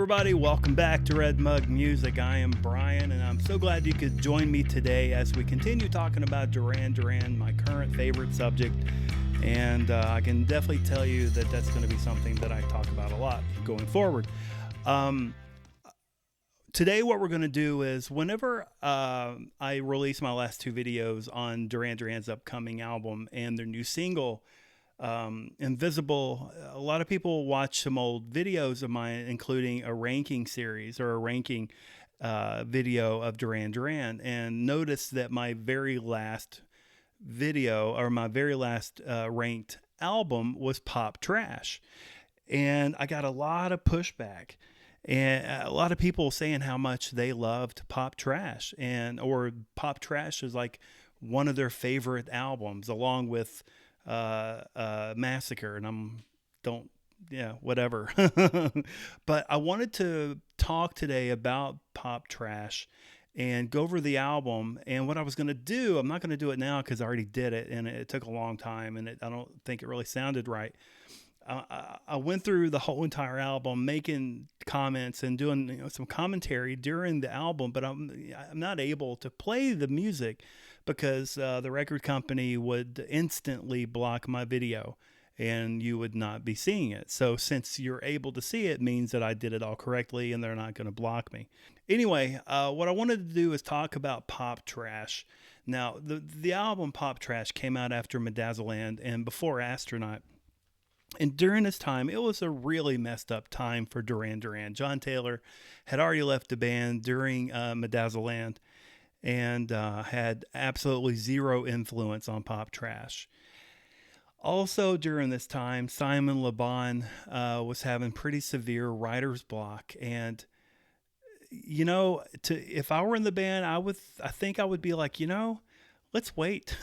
everybody, welcome back to RedMug Music. I am Brian, and I'm so glad you could join me today as we continue talking about Duran Duran, my current favorite subject. And I can definitely tell you that that's going to be something that I talk about a lot going forward. Today, what we're going to do is whenever I release my last two videos on Duran Duran's upcoming album and their new single, Invisible, a lot of people watch some old videos of mine, including a ranking series or a ranking video of Duran Duran, and notice that my very last video or my very last ranked album was Pop Trash. And I got a lot of pushback and a lot of people saying how much they loved Pop Trash, and or Pop Trash is like one of their favorite albums along with Massacre, and whatever. But I wanted to talk today about Pop Trash and go over the album. And what I was going to do, I'm not going to do it now because I already did it and it took a long time and I don't think it really sounded right. I went through the whole entire album, making comments and doing some commentary during the album, but I'm not able to play the music because the record company would instantly block my video and you would not be seeing it. So since you're able to see it, means that I did it all correctly and they're not going to block me. Anyway, what I wanted to do is talk about Pop Trash. Now, the album Pop Trash came out after Medazzaland and before Astronaut. And during this time, it was a really messed up time for Duran Duran. John Taylor had already left the band during Medazzaland and had absolutely zero influence on Pop Trash. Also during this time, Simon Le Bon was having pretty severe writer's block. And, if I were in the band, I think I would be like, let's wait.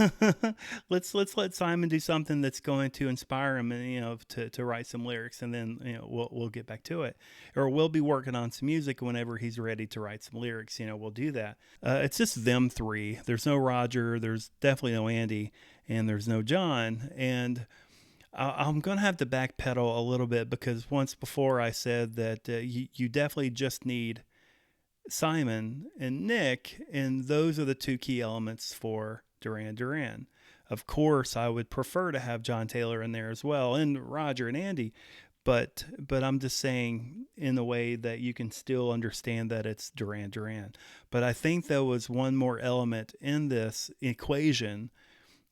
let's let Simon do something that's going to inspire him, and to write some lyrics, and then we'll get back to it, or we'll be working on some music whenever he's ready to write some lyrics. We'll do that. It's just them three. There's no Roger. There's definitely no Andy, and there's no John. And I'm gonna have to backpedal a little bit because once before I said that you definitely just need Simon and Nick, and those are the two key elements for Duran Duran. Of course, I would prefer to have John Taylor in there as well, and Roger and Andy, but I'm just saying in a way that you can still understand that it's Duran Duran. But I think there was one more element in this equation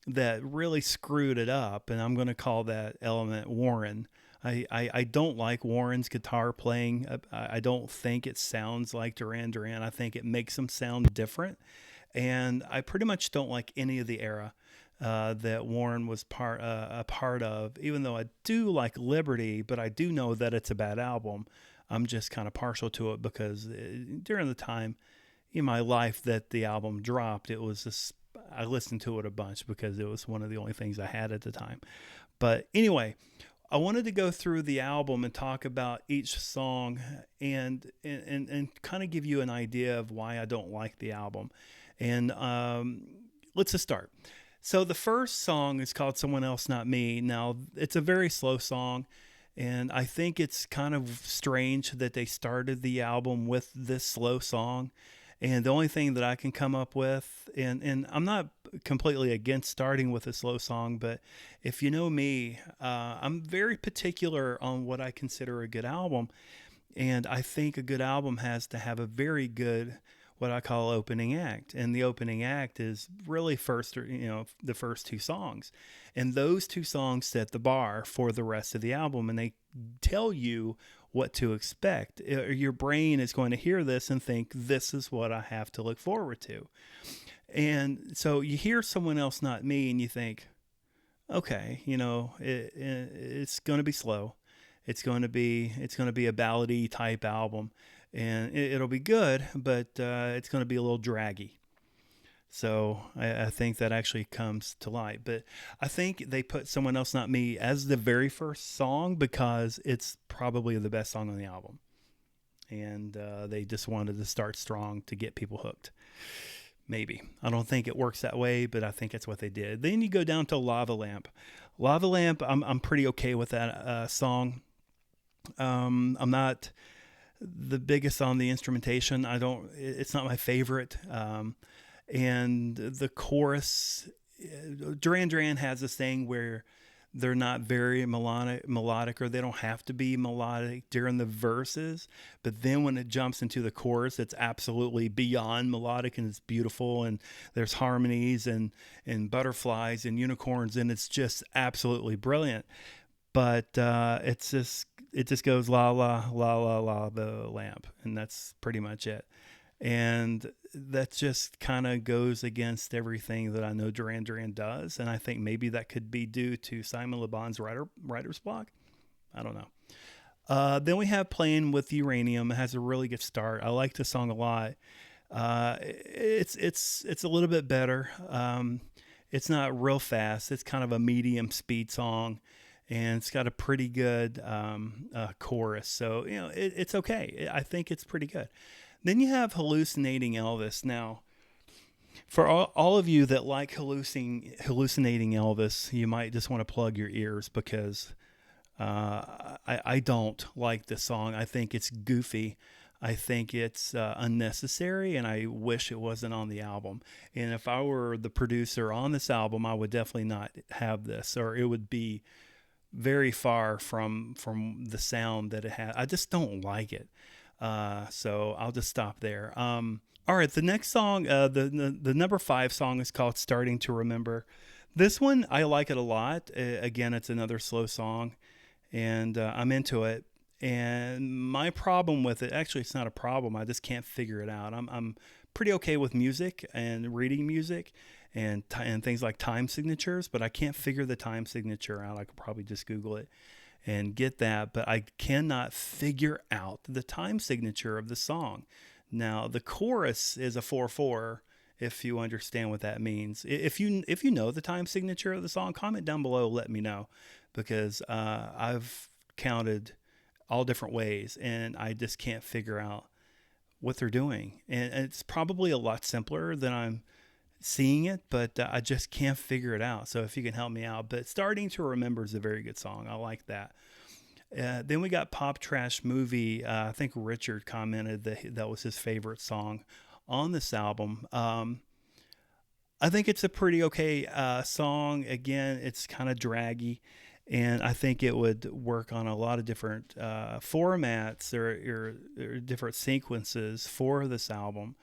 that really screwed it up, and I'm going to call that element Warren. I don't like Warren's guitar playing. I don't think it sounds like Duran Duran. I think it makes them sound different. And I pretty much don't like any of the era that Warren was a part of, even though I do like Liberty, but I do know that it's a bad album. I'm just kind of partial to it because during the time in my life that the album dropped, I listened to it a bunch because it was one of the only things I had at the time. But anyway, I wanted to go through the album and talk about each song and kind of give you an idea of why I don't like the album. And let's just start. So the first song is called Someone Else Not Me. Now, it's a very slow song, and I think it's kind of strange that they started the album with this slow song. And the only thing that I can come up with, and I'm not completely against starting with a slow song, but if you know me, I'm very particular on what I consider a good album. And I think a good album has to have a very good, what I call opening act. And the opening act is really the first two songs. And those two songs set the bar for the rest of the album. And they tell you what to expect. Your brain is going to hear this and think, this is what I have to look forward to. And so you hear Someone Else Not Me and you think, okay, it's going to be slow. It's going to be a ballady type album, and it'll be good, but it's going to be a little draggy. So I think that actually comes to light. But I think they put Someone Else Not Me as the very first song because it's probably the best song on the album. And they just wanted to start strong to get people hooked. Maybe. I don't think it works that way, but I think that's what they did. Then you go down to Lava Lamp. Lava Lamp, I'm pretty okay with that song. I'm not the biggest on the instrumentation. It's not my favorite. And the chorus, Duran Duran has this thing where they're not very melodic, or they don't have to be melodic during the verses. But then when it jumps into the chorus, it's absolutely beyond melodic, and it's beautiful. And there's harmonies and butterflies and unicorns, and it's just absolutely brilliant. But it just goes la la la la la the lamp, and that's pretty much it. And that just kind of goes against everything that I know Duran Duran does, and I think maybe that could be due to Simon Le Bon's writer's block. I don't know. Then we have Playing with Uranium. It has a really good start. I like the song a lot. It's a little bit better. It's not real fast. It's kind of a medium speed song, and it's got a pretty good chorus. So it's okay. I think it's pretty good. Then you have Hallucinating Elvis. Now, for all of you that like hallucinating Elvis, you might just want to plug your ears, because I don't like this song. I think it's goofy. I think it's unnecessary, and I wish it wasn't on the album. And if I were the producer on this album, I would definitely not have this, or it would be very far from the sound that it has. I just don't like it. So I'll just stop there. All right, the next song, the number 5 song is called Starting to Remember. This one, I like it a lot. Again, it's another slow song, and I'm into it. And my problem with it, actually, it's not a problem. I just can't figure it out. I'm pretty okay with music and reading music and things like time signatures, but I can't figure the time signature out. I could probably just Google it and get that, but I cannot figure out the time signature of the song. Now, the chorus is a 4/4, if you understand what that means. If you know the time signature of the song, comment down below, let me know, because I've counted all different ways, and I just can't figure out what they're doing. And it's probably a lot simpler than I'm seeing it, but I just can't figure it out. So if you can help me out. But Starting to Remember is a very good song. I like that. Then we got Pop Trash Movie. I think Richard commented that was his favorite song on this album. I think it's a pretty okay song. Again, it's kind of draggy, and I think it would work on a lot of different formats or different sequences for this album.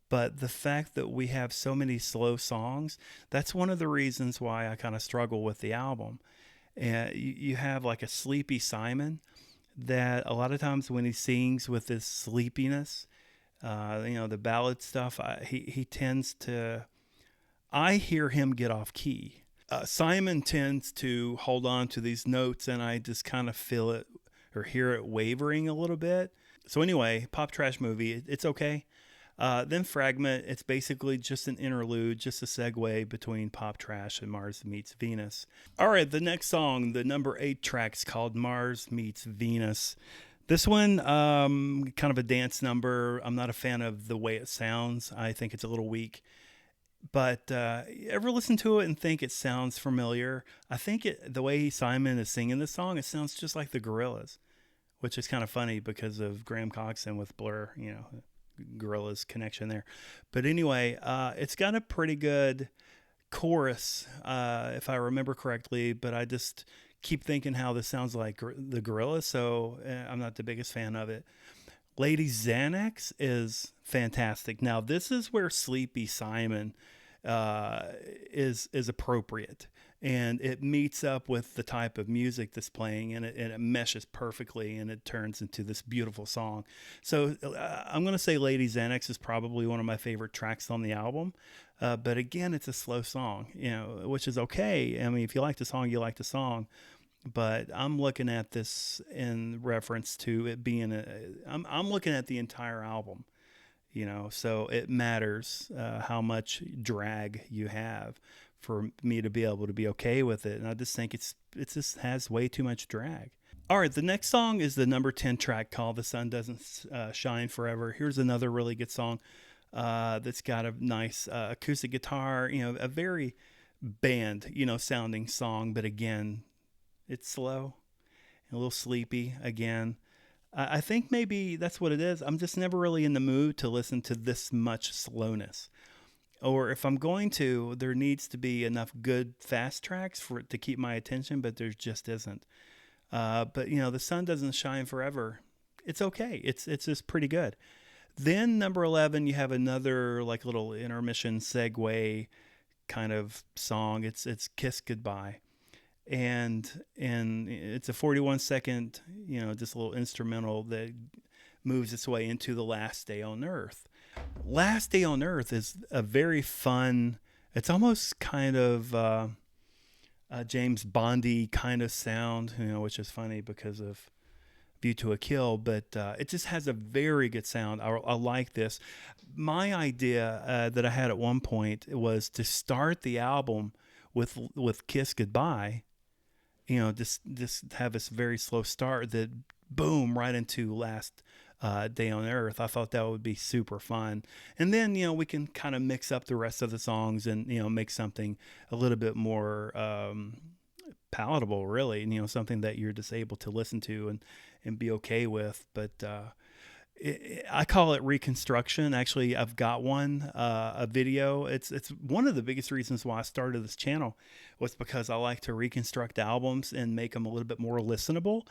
But the fact that we have so many slow songs, that's one of the reasons why I kind of struggle with the album. And you have like a sleepy Simon that a lot of times when he sings with this sleepiness, the ballad stuff, he tends to, I hear him get off key. Simon tends to hold on to these notes, and I just kind of feel it or hear it wavering a little bit. So anyway, Pop Trash Movie, it's okay. Then Fragment, it's basically just an interlude, just a segue between Pop Trash and Mars Meets Venus. All right, the next song, the number 8 track's called Mars Meets Venus. This one, kind of a dance number. I'm not a fan of the way it sounds. I think it's a little weak. But ever listen to it and think it sounds familiar? I think the way Simon is singing this song, it sounds just like the Gorillaz, which is kind of funny because of Graham Coxon with Blur, Gorillaz connection there. But anyway, it's got a pretty good chorus, if I remember correctly, but I just keep thinking how this sounds like the Gorillaz, so I'm not the biggest fan of it. Lady Xanax is fantastic. Now, this is where Sleepy Simon is appropriate, and it meets up with the type of music that's playing, and it meshes perfectly, and it turns into this beautiful song. So I'm going to say Lady Xanax is probably one of my favorite tracks on the album. But again, it's a slow song, which is okay. I mean, if you like the song, you like the song. But I'm looking at this in reference to it being I'm looking at the entire album, so it matters how much drag you have for me to be able to be okay with it. And I just think it just has way too much drag. All right, the next song is the number 10 track called The Sun Doesn't Shine Forever. Here's another really good song that's got a nice acoustic guitar, a very band, sounding song. But again, it's slow, a little sleepy again. I think maybe that's what it is. I'm just never really in the mood to listen to this much slowness. Or if I'm going to, there needs to be enough good fast tracks for it to keep my attention, but there just isn't. But you know, the sun doesn't shine forever. It's okay. It's just pretty good. Then number 11, you have another like little intermission segue kind of song. It's Kiss Goodbye, and it's a 41 second, you know, just a little instrumental that moves its way into the Last Day on Earth. Last Day on Earth is a very fun. It's almost kind of James Bondy kind of sound, you know, which is funny because of View to a Kill, but it just has a very good sound. I like this. My idea that I had at one point was to start the album with Kiss Goodbye. You know, just have this very slow start that boom right into Last Day on Earth. I thought that would be super fun, and then you know we can kind of mix up the rest of the songs and you know make something a little bit more palatable, really. You know, something that you're just able to listen to and be okay with. But I call it reconstruction. Actually, I've got one, a video. It's one of the biggest reasons why I started this channel was because I like to reconstruct albums and make them a little bit more listenable.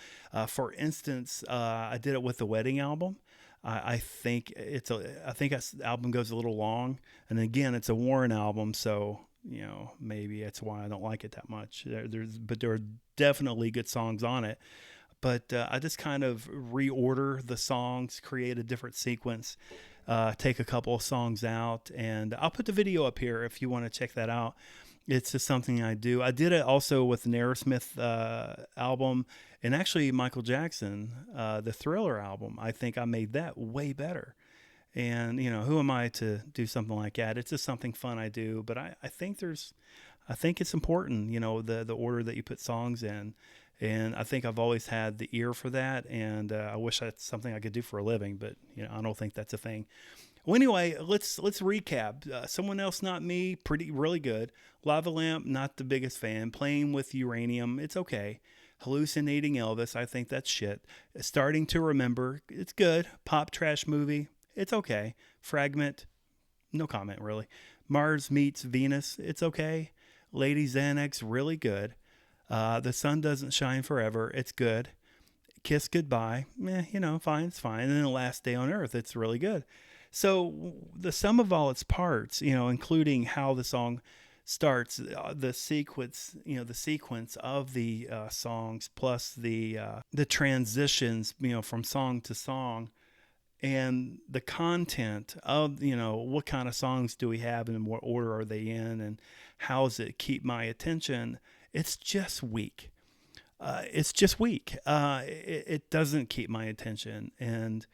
For instance, I did it with the Wedding album. I think I think that album goes a little long, and again, it's a Warren album, so you know maybe that's why I don't like it that much. But there are definitely good songs on it. But I just kind of reorder the songs, create a different sequence, take a couple of songs out, and I'll put the video up here if you want to check that out. It's just something I do. I did it also with an Aerosmith album, and actually Michael Jackson, the Thriller album. I think I made that way better. And you know, who am I to do something like that? It's just something fun I do. But I think I think it's important, you know, the order that you put songs in. And I think I've always had the ear for that, and I wish that's something I could do for a living, but you know I don't think that's a thing. Well, anyway, let's recap. Someone Else Not Me, really good. Lava Lamp, not the biggest fan. Playing with Uranium, it's okay. Hallucinating Elvis, I think that's shit. Starting to Remember, it's good. Pop Trash Movie, it's okay. Fragment, no comment really. Mars Meets Venus, it's okay. Lady Xanax, really good. The Sun Doesn't Shine Forever, it's good. Kiss Goodbye, you know, fine, it's fine. And then The Last Day on Earth, it's really good. So the sum of all its parts, you know, including how the song starts, the sequence, you know, the sequence of the songs, plus the transitions, you know, from song to song, and the content of, you know, what kind of songs do we have and what order are they in, and how does it keep my attention? It's just weak. It's just weak. It doesn't keep my attention. And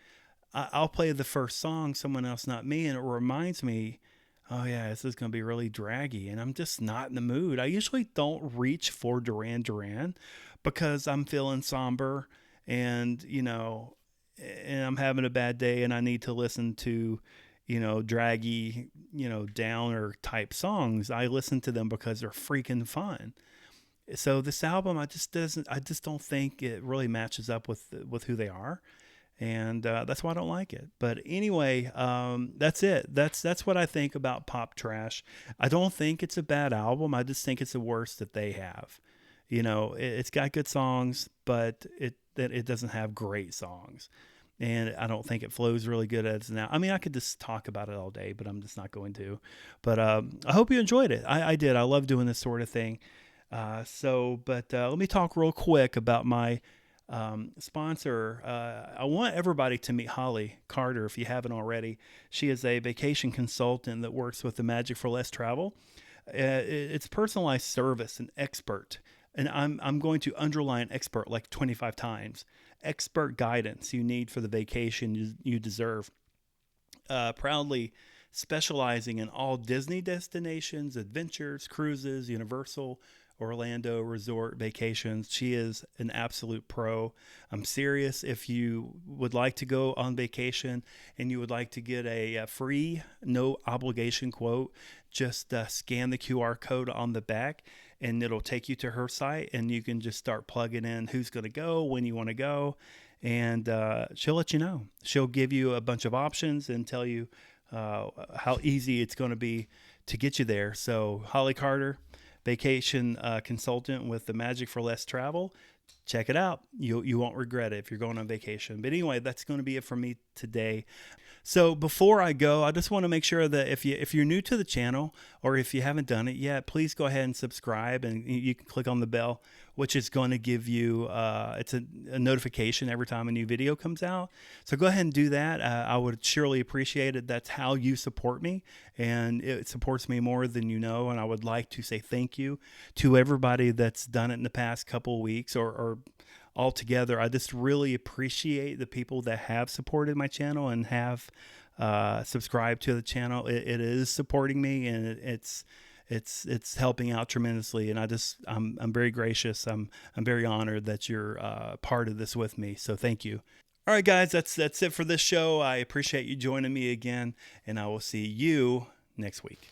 I'll play the first song, Someone Else Not Me, and it reminds me, oh yeah, this is going to be really draggy. And I'm just not in the mood. I usually don't reach for Duran Duran because I'm feeling somber and, you know, and I'm having a bad day and I need to listen to, you know, draggy, you know, downer type songs. I listen to them because they're freaking fun. So this album, I just don't think it really matches up with who they are, and that's why I don't like it. But anyway, that's it. That's what I think about Pop Trash. I don't think it's a bad album. I just think it's the worst that they have. You know, it's got good songs, but it doesn't have great songs, and I don't think it flows really good as now. I mean, I could just talk about it all day, but I'm just not going to. But I hope you enjoyed it. I did. I love doing this sort of thing. But let me talk real quick about my sponsor. I want everybody to meet Holly Carter if you haven't already. She is a vacation consultant that works with the Magic for Less Travel. It's personalized service and expert. And I'm going to underline expert like 25 times. Expert guidance you need for the vacation you deserve. Proudly specializing in all Disney destinations, adventures, cruises, Universal, Orlando resort vacations. She is an absolute pro. I'm serious. If you would like to go on vacation and you would like to get a free, no obligation quote, just scan the QR code on the back and it'll take you to her site and you can just start plugging in who's going to go, when you want to go. and she'll let you know. She'll give you a bunch of options and tell you how easy it's going to be to get you there. So Holly Carter, vacation consultant with the Magic for Less Travel. Check it out. You won't regret it if you're going on vacation. But anyway, that's going to be it for me today. So before I go, I just want to make sure that if you're new to the channel, or if you haven't done it yet, please go ahead and subscribe, and you can click on the bell, which is going to give you it's a notification every time a new video comes out. So go ahead and do that. I would surely appreciate it. That's how you support me, and it supports me more than you know. And I would like to say thank you to everybody that's done it in the past couple of weeks, or altogether. I just really appreciate the people that have supported my channel and have subscribed to the channel. It is supporting me, and it's helping out tremendously. And I'm very gracious. I'm very honored that you're part of this with me. So thank you. All right, guys, that's it for this show. I appreciate you joining me again, and I will see you next week.